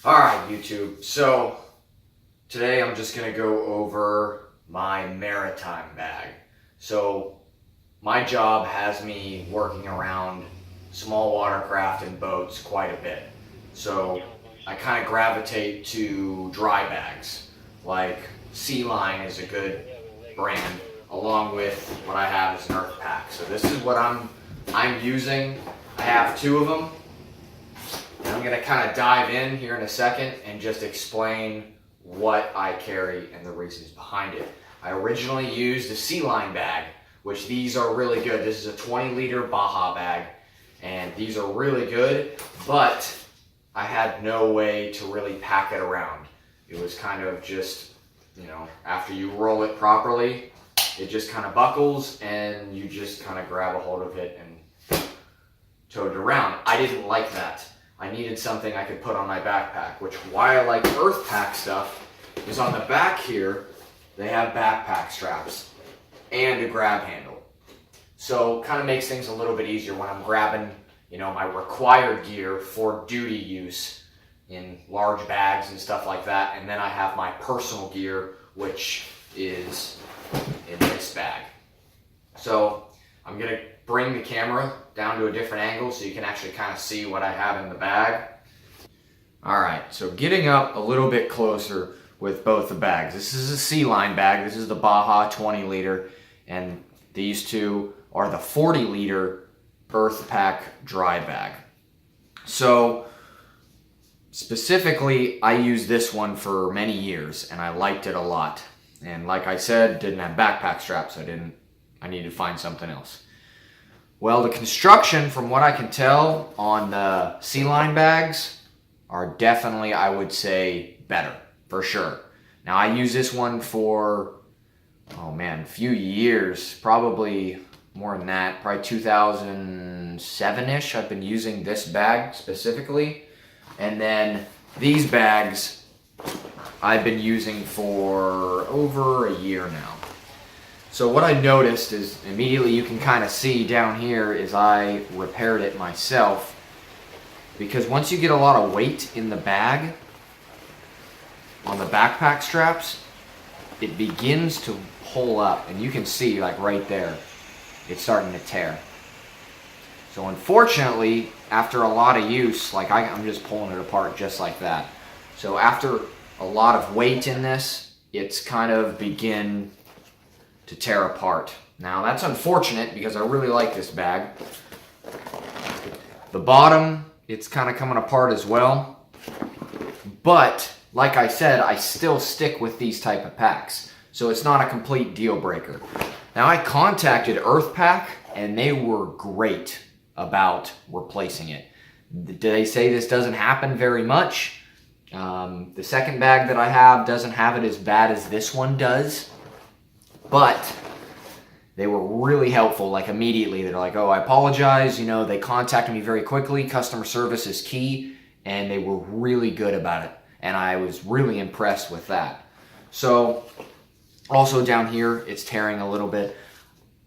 Alright, YouTube. So, today I'm just going to go over my maritime bag. So, my job has me working around small watercraft and boats quite a bit. So, I kind of gravitate to dry bags. Like, Sealine is a good brand, along with what I have is an earth pack. So, this is what I'm using. I have two of them. And I'm going to kind of dive in here in a second and just explain what I carry and the reasons behind it. I originally used a Sealine bag, which these are really good. This is a 20-liter Baja bag, and these are really good, but I had no way to really pack it around. It was kind of just, after you roll it properly, it just kind of buckles and you just kind of grab a hold of it and tote it around. I didn't like that. I needed something I could put on my backpack, which why I like earth pack stuff is on the back here, they have backpack straps and a grab handle. So kind of makes things a little bit easier when I'm grabbing, my required gear for duty use in large bags and stuff like that. And then I have my personal gear, which is in this bag. So I'm going to bring the camera down to a different angle so you can actually kind of see what I have in the bag. Alright, so getting up a little bit closer with both the bags. This is a Sealine bag, this is the Baja 20 liter, and these two are the 40 liter Earth Pack dry bag. So specifically, I used this one for many years and I liked it a lot. And like I said, didn't have backpack straps, I needed to find something else. Well, the construction, from what I can tell, on the Sealine bags are definitely, I would say, better, for sure. Now, I use this one for, a few years, probably more than that, probably 2007-ish. I've been using this bag specifically. And then these bags I've been using for over a year now. So what I noticed is immediately you can kind of see down here is I repaired it myself, because once you get a lot of weight in the bag on the backpack straps, it begins to pull up, and you can see like right there it's starting to tear. So unfortunately, after a lot of use, like I'm just pulling it apart just like that. So after a lot of weight in this, it's kind of begin to tear apart. Now that's unfortunate because I really like this bag. The bottom, it's kind of coming apart as well. But like I said, I still stick with these type of packs. So it's not a complete deal breaker. Now I contacted Earth Pack and they were great about replacing it. Do they say this doesn't happen very much? The second bag that I have doesn't have it as bad as this one does. But they were really helpful, like immediately. They're like, oh, I apologize. They contacted me very quickly. Customer service is key. And they were really good about it. And I was really impressed with that. So, also down here, it's tearing a little bit.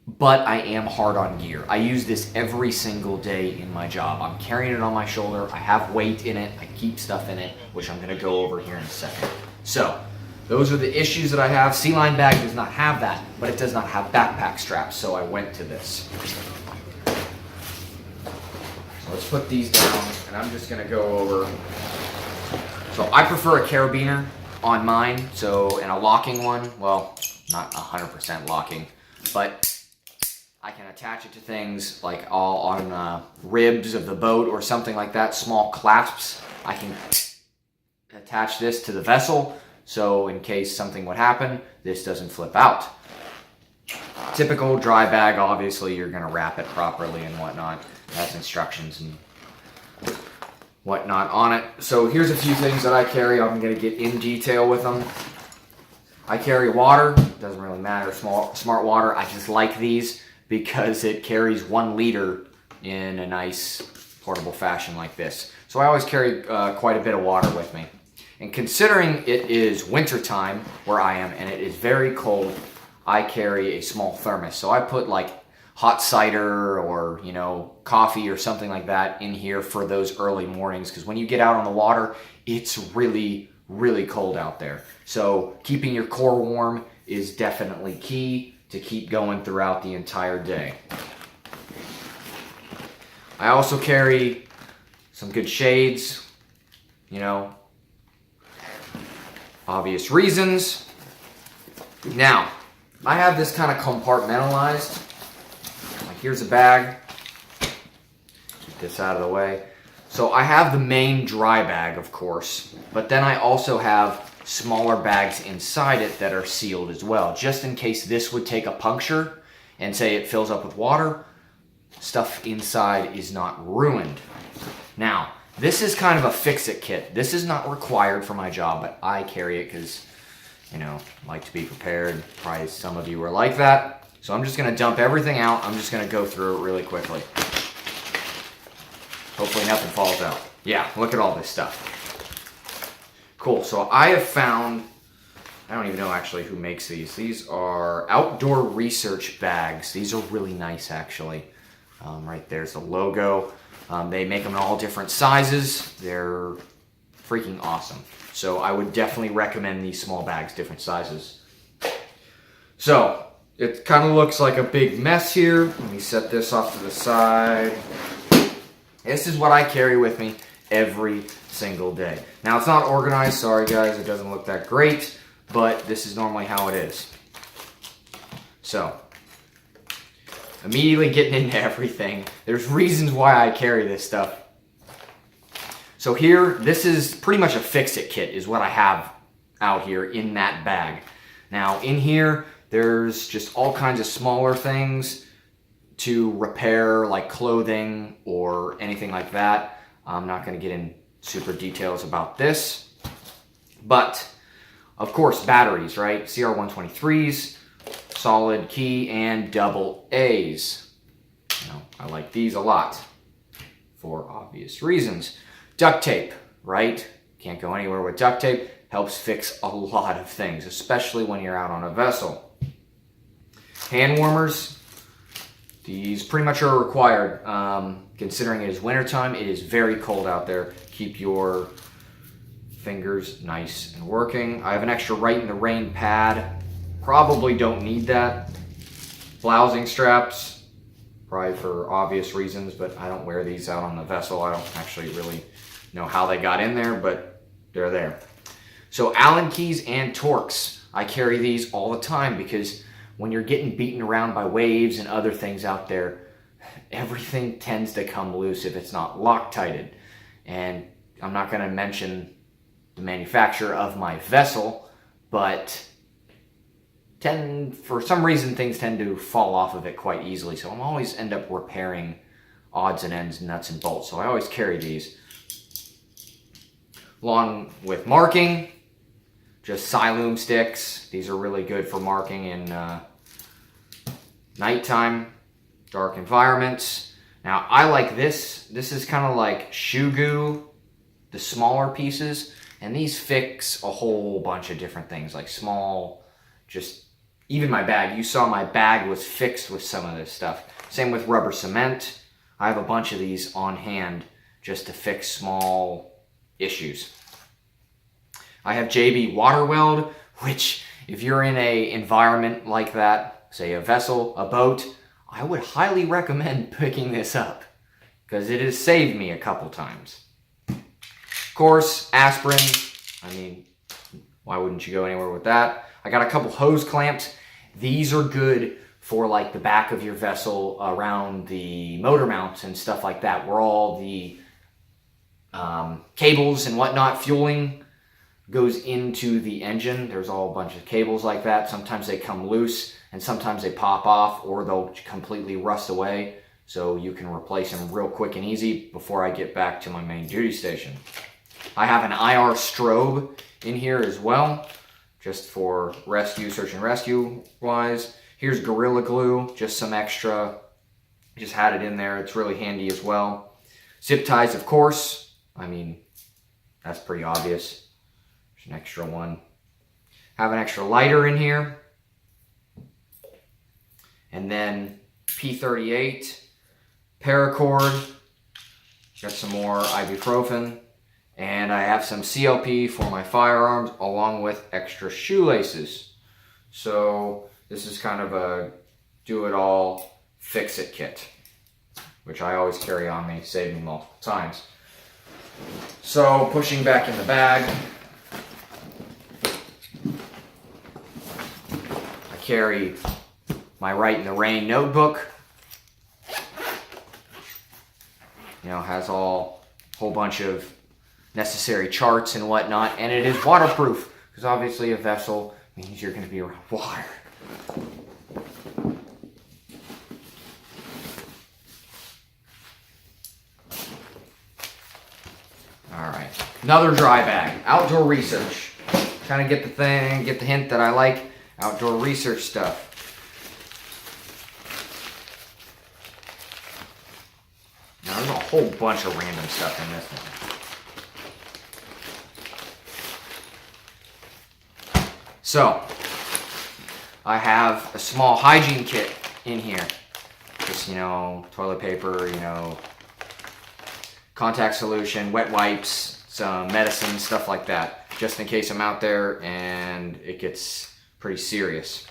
But I am hard on gear. I use this every single day in my job. I'm carrying it on my shoulder. I have weight in it. I keep stuff in it, which I'm going to go over here in a second. So, those are the issues that I have. Sealine bag does not have that, but it does not have backpack straps, so I went to this. So let's put these down, and I'm just going to go over. So I prefer a carabiner on mine, and a locking one. Well, not 100% locking, but I can attach it to things like all on ribs of the boat or something like that, small clasps. I can attach this to the vessel. So in case something would happen, this doesn't flip out. Typical dry bag, obviously you're going to wrap it properly and whatnot. It has instructions and whatnot on it. So here's a few things that I carry. I'm going to get in detail with them. I carry water. Doesn't really matter. Smart water. I just like these because it carries 1 liter in a nice portable fashion like this. So I always carry quite a bit of water with me. And considering it is winter time where I am and it is very cold, I carry a small thermos. So I put like hot cider or, coffee or something like that in here for those early mornings, because when you get out on the water, it's really, really cold out there. So keeping your core warm is definitely key to keep going throughout the entire day. I also carry some good shades, obvious reasons. Now, I have this kind of compartmentalized. Like, here's a bag. Keep this out of the way. So I have the main dry bag, of course, but then I also have smaller bags inside it that are sealed as well, just in case this would take a puncture and say it fills up with water, stuff inside is not ruined. Now, this is kind of a fix-it kit. This is not required for my job, but I carry it because, I like to be prepared. Probably some of you are like that. So I'm just going to dump everything out. I'm just going to go through it really quickly. Hopefully nothing falls out. Yeah, look at all this stuff. Cool. So I have found, I don't even know actually who makes these. These are Outdoor Research bags. These are really nice actually. Right there's the logo. They make them in all different sizes. They're freaking awesome. So I would definitely recommend these small bags, different sizes. So it kind of looks like a big mess here. Let me set this off to the side. This is what I carry with me every single day. Now, it's not organized. Sorry, guys. It doesn't look that great, but this is normally how it is. So, immediately getting into everything. There's reasons why I carry this stuff. So here, this is pretty much a fix-it kit is what I have out here in that bag. Now, in here, there's just all kinds of smaller things to repair, like clothing or anything like that. I'm not going to get in super details about this. But, of course, batteries, right? CR123s, solid key, and double A's. I like these a lot for obvious reasons. Duct tape, right? Can't go anywhere with duct tape. Helps fix a lot of things, especially when you're out on a vessel. Hand warmers. These pretty much are required. Considering it is wintertime, it is very cold out there. Keep your fingers nice and working. I have an extra right in the rain pad. Probably don't need that. Blousing straps, probably for obvious reasons, but I don't wear these out on the vessel. I don't actually really know how they got in there, but they're there. So Allen keys and Torx. I carry these all the time because when you're getting beaten around by waves and other things out there, everything tends to come loose if it's not Loctited. And I'm not going to mention the manufacturer of my vessel, but for some reason things tend to fall off of it quite easily. So I'm always end up repairing odds and ends, nuts and bolts. So I always carry these. Along with marking, just Sealine sticks. These are really good for marking in nighttime, dark environments. Now, I like this. This is kind of like shoe goo, the smaller pieces. And these fix a whole bunch of different things, like small, just even my bag. You saw my bag was fixed with some of this stuff. Same with rubber cement. I have a bunch of these on hand just to fix small issues. I have JB water weld, which if you're in a environment like that, say a vessel, a boat, I would highly recommend picking this up because it has saved me a couple times. Of course, aspirin. I mean, why wouldn't you go anywhere with that? I got a couple hose clamps. These are good for like the back of your vessel around the motor mounts and stuff like that, where all the cables and whatnot, fueling goes into the engine. There's all a bunch of cables like that. Sometimes they come loose and sometimes they pop off or they'll completely rust away. So you can replace them real quick and easy before I get back to my main duty station. I have an IR strobe in here as well, just for rescue, search and rescue wise. Here's Gorilla Glue, just some extra. Just had it in there. It's really handy as well. Zip ties, of course. I mean, that's pretty obvious. There's an extra one. Have an extra lighter in here. And then P38, paracord, got some more ibuprofen, and I have some CLP for my firearms along with extra shoelaces. So this is kind of a do-it-all, fix-it kit, which I always carry on me, saved me multiple times. So pushing back in the bag, I carry my Write in the Rain notebook. You know, has a whole bunch of necessary charts and whatnot, and it is waterproof because obviously a vessel means you're going to be around water. All right, another dry bag, outdoor research. Kind of get the hint that I like outdoor research stuff. Now there's a whole bunch of random stuff in this one. So, I have a small hygiene kit in here. Just, you know, toilet paper, you know, contact solution, wet wipes, some medicine, stuff like that. Just in case I'm out there and it gets pretty serious.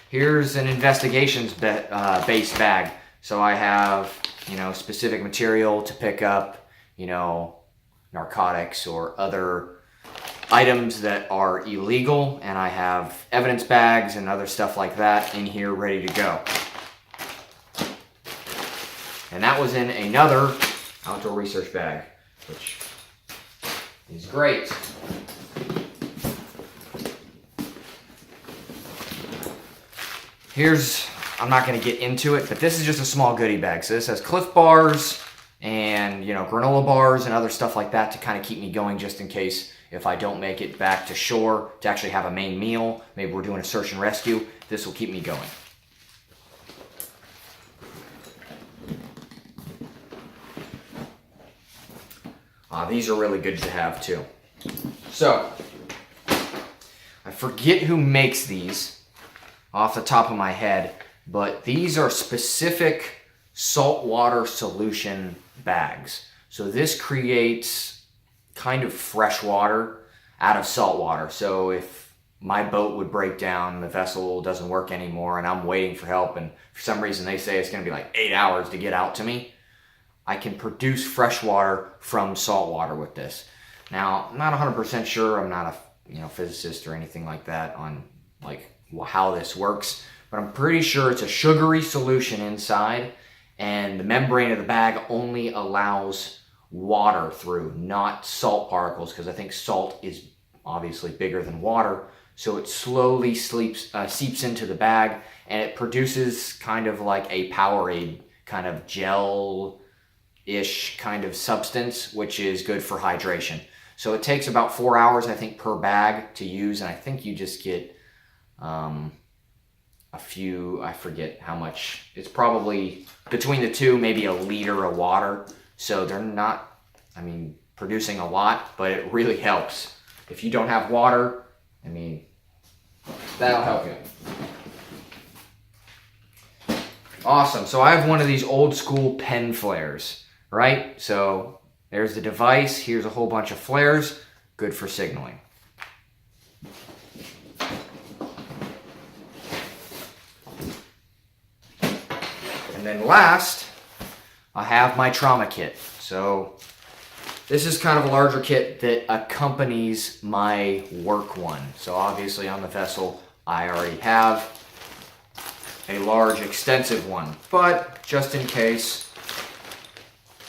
Here's an investigations-based bag. So I have, you know, specific material to pick up, you know, narcotics or other items that are illegal, and I have evidence bags and other stuff like that in here ready to go. And that was in another outdoor research bag, which is great. I'm not going to get into it, but this is just a small goodie bag. So this has Cliff Bars and, you know, granola bars and other stuff like that to kind of keep me going just in case if I don't make it back to shore to actually have a main meal. Maybe we're doing a search and rescue. This will keep me going. These are really good to have too. So, I forget who makes these off the top of my head, but these are specific saltwater solution bags. So this creates kind of fresh water out of salt water. So if my boat would break down, the vessel doesn't work anymore, and I'm waiting for help, and for some reason they say it's going to be like 8 hours to get out to me, I can produce fresh water from salt water with this. Now, I'm not 100% sure. I'm not a physicist or anything like that on like how this works, but I'm pretty sure it's a sugary solution inside, and the membrane of the bag only allows water through, not salt particles, because I think salt is obviously bigger than water. So it slowly seeps into the bag, and it produces kind of like a Powerade kind of gel-ish kind of substance, which is good for hydration. So it takes about 4 hours, I think, per bag to use, and I think you just get a few, I forget how much. It's probably between the two, maybe a liter of water. So they're not, producing a lot, but it really helps. If you don't have water, that'll help you. Awesome. So I have one of these old school pen flares, right? So there's the device. Here's a whole bunch of flares. Good for signaling. And then last, I have my trauma kit. So this is kind of a larger kit that accompanies my work one. So obviously on the vessel, I already have a large, extensive one. But just in case,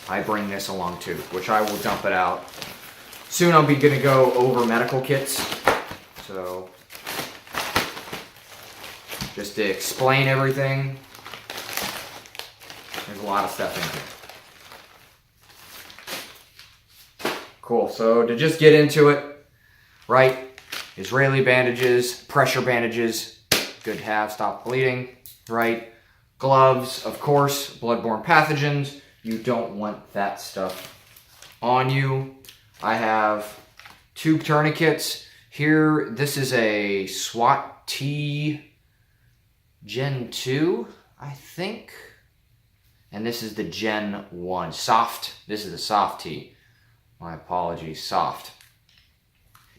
I bring this along too, which I will dump it out. Soon I'll be going to go over medical kits. So just to explain everything, there's a lot of stuff in here. Cool, so to just get into it, right? Israeli bandages, pressure bandages, good to have, stop bleeding, right? Gloves, of course, bloodborne pathogens. You don't want that stuff on you. I have tube tourniquets. Here, this is a SWAT T Gen 2. I think, and this is the Gen 1, soft. This is the soft tee. My apologies, soft.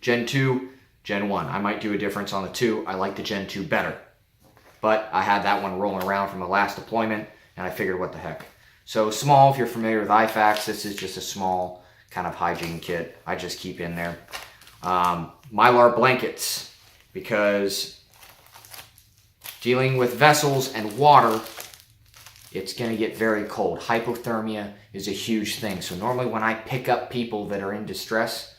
Gen 2, Gen 1. I might do a difference on the two. I like the Gen 2 better. But I had that one rolling around from the last deployment, and I figured what the heck. So small, if you're familiar with IFACs, this is just a small kind of hygiene kit I just keep in there. Mylar blankets, because dealing with vessels and water, it's going to get very cold. Hypothermia is a huge thing. So normally when I pick up people that are in distress,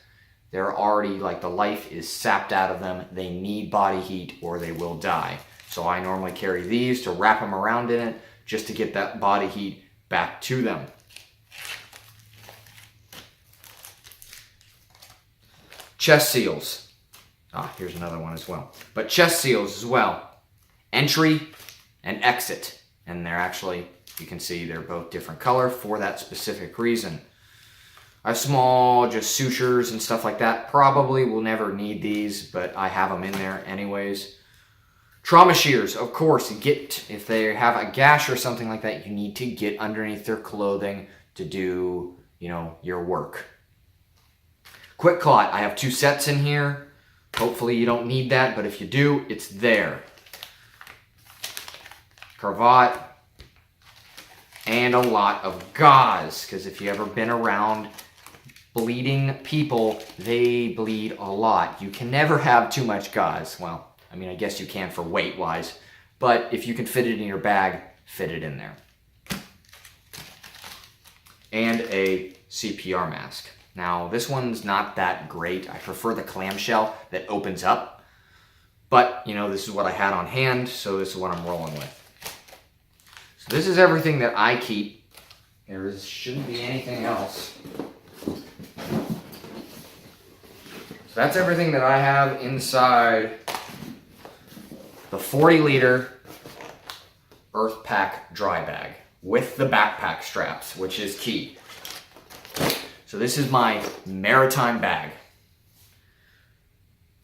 they're already, like, the life is sapped out of them. They need body heat or they will die. So I normally carry these to wrap them around in it just to get that body heat back to them. Chest seals. Here's another one as well. But chest seals as well. Entry and exit. And they're actually, you can see they're both different color for that specific reason. I have small, just sutures and stuff like that. Probably will never need these, but I have them in there anyways. Trauma shears, of course, if they have a gash or something like that, you need to get underneath their clothing to do, your work. Quick clot, I have 2 sets in here. Hopefully you don't need that, but if you do, it's there. Cravat, and a lot of gauze, because if you've ever been around bleeding people, they bleed a lot. You can never have too much gauze. Well, I mean, I guess you can for weight-wise, but if you can fit it in your bag, fit it in there. And a CPR mask. Now, this one's not that great. I prefer the clamshell that opens up, but, this is what I had on hand, so this is what I'm rolling with. So this is everything that I keep. There shouldn't be anything else. So that's everything that I have inside the 40-liter Earth Pack dry bag with the backpack straps, which is key. So this is my maritime bag.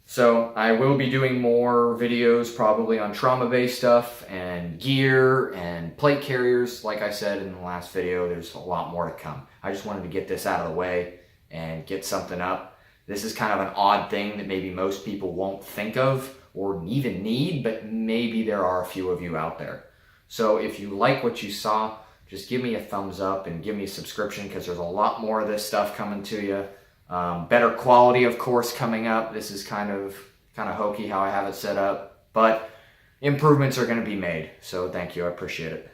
So I will be doing more videos probably on trauma-based stuff and gear and plate carriers. Like I said in the last video, there's a lot more to come. I just wanted to get this out of the way and get something up. This is kind of an odd thing that maybe most people won't think of or even need, but maybe there are a few of you out there. So if you like what you saw, just give me a thumbs up and give me a subscription, because there's a lot more of this stuff coming to you. Better quality, of course, coming up. This is kind of hokey how I have it set up, but improvements are going to be made. So thank you, I appreciate it.